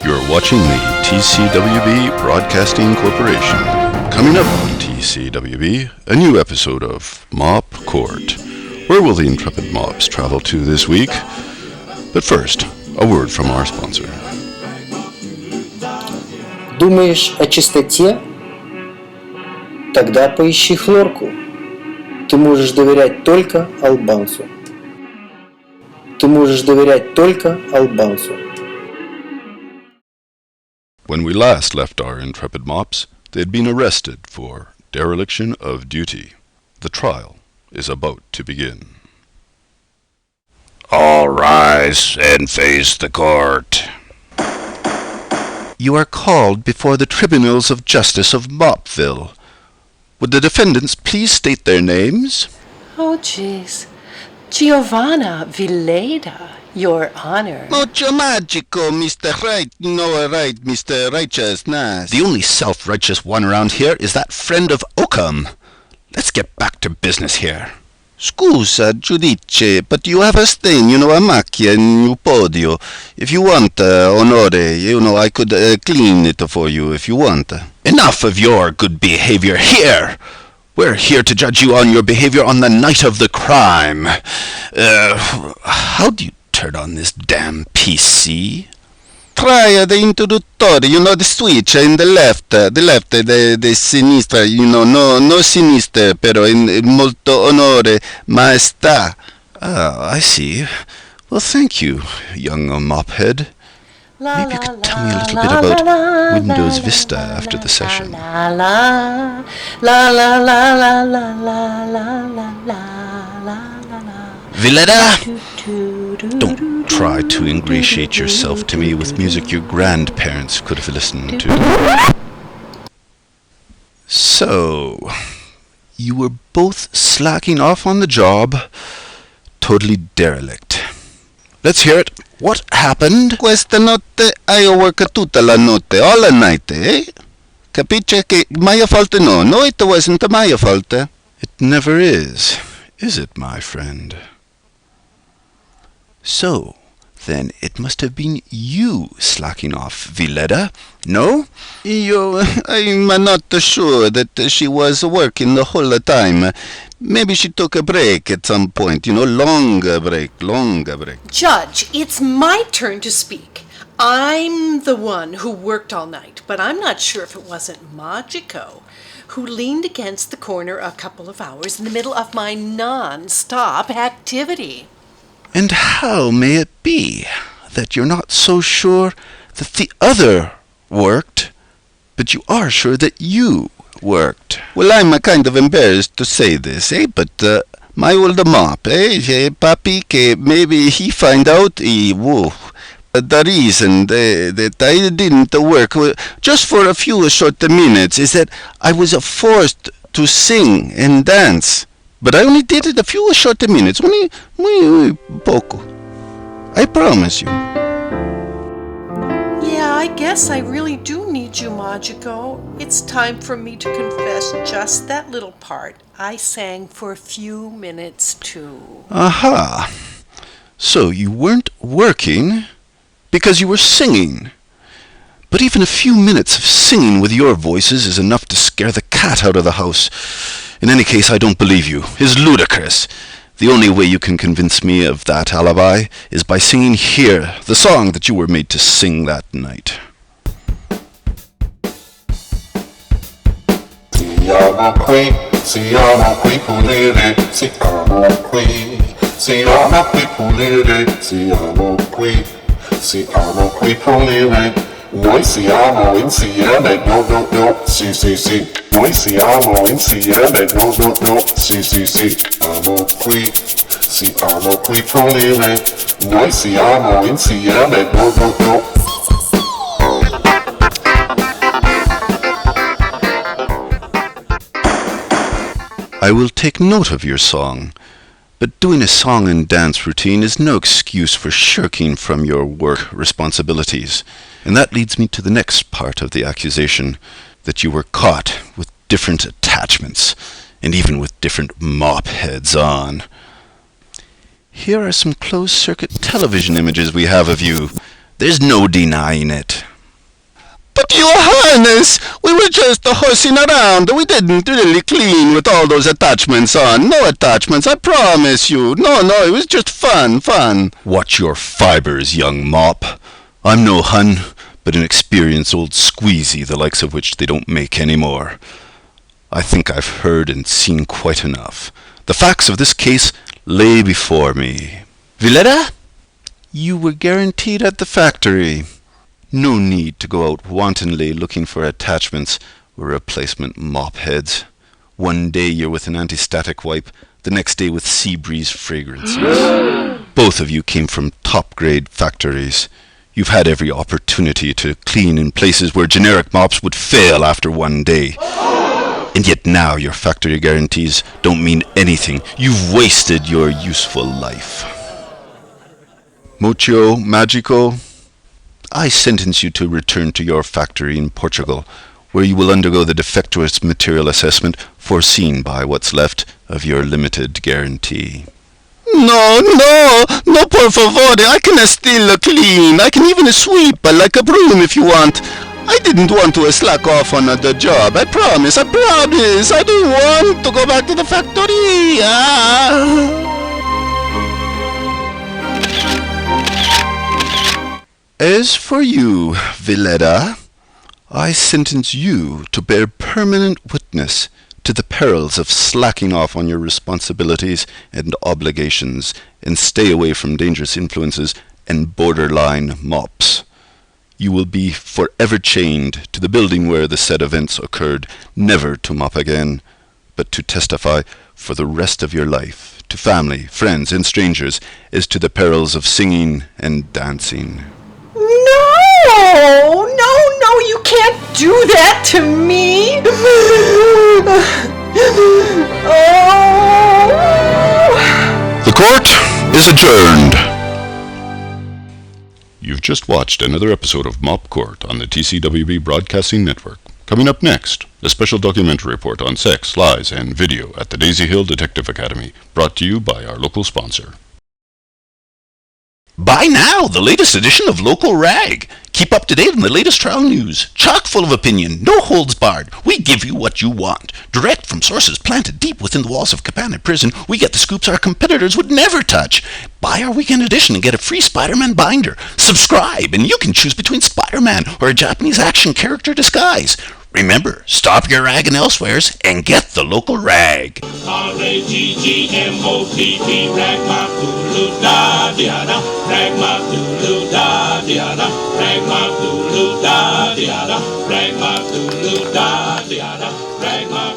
You're watching the TCWB Broadcasting Corporation. Coming up on TCWB, a new episode of Mop Court. Where will the intrepid mops travel to this week? But first, a word from our sponsor. Думаешь о чистоте? Тогда поищи хлорку. Ты можешь доверять только албанцу. Ты можешь доверять только албанцу. When we last left our intrepid mops, they had been arrested for dereliction of duty. The trial is about to begin. All rise and face the court. You are called before the tribunals of justice of Mopville. Would the defendants please state their names? Oh, jeez. Giovanna Villeda, Your Honor. Mucho magico, Mr. Right, right, Mr. Righteousness. The only self-righteous one around here is that friend of Oakham. Let's get back to business here. Scusa, giudice, but you have a stain, a macchia in your podio. If you want, onore, I could clean it for you if you want. Enough of your good behavior here! We're here to judge you on your behavior on the night of the crime. How do you turn on this damn PC? Try the interruttore, the switch in the left, the sinistra, no sinistra, pero in molto onore, maestà. Ah, I see. Well, thank you, young mophead. Maybe you could tell me a little bit about Windows Vista after the session. Villeda! Don't try to ingratiate yourself to me with music your grandparents could have listened to. So, you were both slacking off on the job, totally derelict. Let's hear it. What happened? Questa notte I work tutta la notte, all the night, eh? Capisce che my fault no, it wasn't my fault. It never is it, my friend? So, then it must have been you slacking off, Villeda, no? I'm not sure that she was working the whole time. Maybe she took a break at some point, long break. Judge, it's my turn to speak. I'm the one who worked all night, but I'm not sure if it wasn't Magico who leaned against the corner a couple of hours in the middle of my non-stop activity. And how may it be that you're not so sure that the other worked, but you are sure that you worked? Well, I'm kind of embarrassed to say this, but my old mop, papi, que maybe he find out, the reason that I didn't work just for a few short minutes is that I was forced to sing and dance. But I only did it a few short minutes, only muy poco. I promise you. Yeah, I guess I really do need you, Magico. It's time for me to confess just that little part. I sang for a few minutes, too. Aha! So you weren't working because you were singing. But even a few minutes of singing with your voices is enough to scare the cat out of the house. In any case, I don't believe you. It's ludicrous. The only way you can convince me of that alibi is by singing here, the song that you were made to sing that night. Siamo qui pulire, siamo qui pulire, siamo qui pulire. Noi siamo insieme, no, sì. Noi siamo insieme, no, sì. Siamo qui pulire. Noi siamo insieme, no. I will take note of your song, but doing a song and dance routine is no excuse for shirking from your work responsibilities. And that leads me to the next part of the accusation, that you were caught with different attachments, and even with different mop heads on. Here are some closed-circuit television images we have of you. There's no denying it. But your highness, we were just horsing around. We didn't really clean with all those attachments on. No attachments, I promise you. No, it was just fun. Watch your fibers, young mop. I'm no Hun, but an experienced old squeezy, the likes of which they don't make any more. I think I've heard and seen quite enough. The facts of this case lay before me. Villetta, you were guaranteed at the factory. No need to go out wantonly looking for attachments or replacement mop heads. One day you're with an anti-static wipe, the next day with sea breeze fragrances. Both of you came from top-grade factories. You've had every opportunity to clean in places where generic mops would fail after one day. And yet now your factory guarantees don't mean anything. You've wasted your useful life. Mucho Magico, I sentence you to return to your factory in Portugal, where you will undergo the defectuous material assessment foreseen by what's left of your limited guarantee. No, por favor, I can still clean. I can even sweep like a broom if you want. I didn't want to slack off on the job. I promise. I don't want to go back to the factory. As for you, Villetta, I sentence you to bear permanent witness to the perils of slacking off on your responsibilities and obligations and stay away from dangerous influences and borderline mops. You will be forever chained to the building where the said events occurred, never to mop again, but to testify for the rest of your life to family, friends, and strangers as to the perils of singing and dancing. No, you can't do that to me. The court is adjourned. You've just watched another episode of Mop Court on the TCWB Broadcasting Network. Coming up next, a special documentary report on sex, lies, and video at the Daisy Hill Detective Academy, brought to you by our local sponsor. Buy now the latest edition of Local Rag. Keep up to date on the latest trial news. Chock full of opinion, no holds barred. We give you what you want. Direct from sources planted deep within the walls of Cabana Prison, we get the scoops our competitors would never touch. Buy our weekend edition and get a free Spider-Man binder. Subscribe and you can choose between Spider-Man or a Japanese action character disguise. Remember, stop your ragging elsewheres and get the Local Rag. R-A-G-G-M-O-P-P, ragmop-doodle-doo-da-di-da, ragmop-doodle-doo-da-di-da, ragmop-doodle-doo-da-di-da, ragmop-doodle-doo-da-di-da, ragmop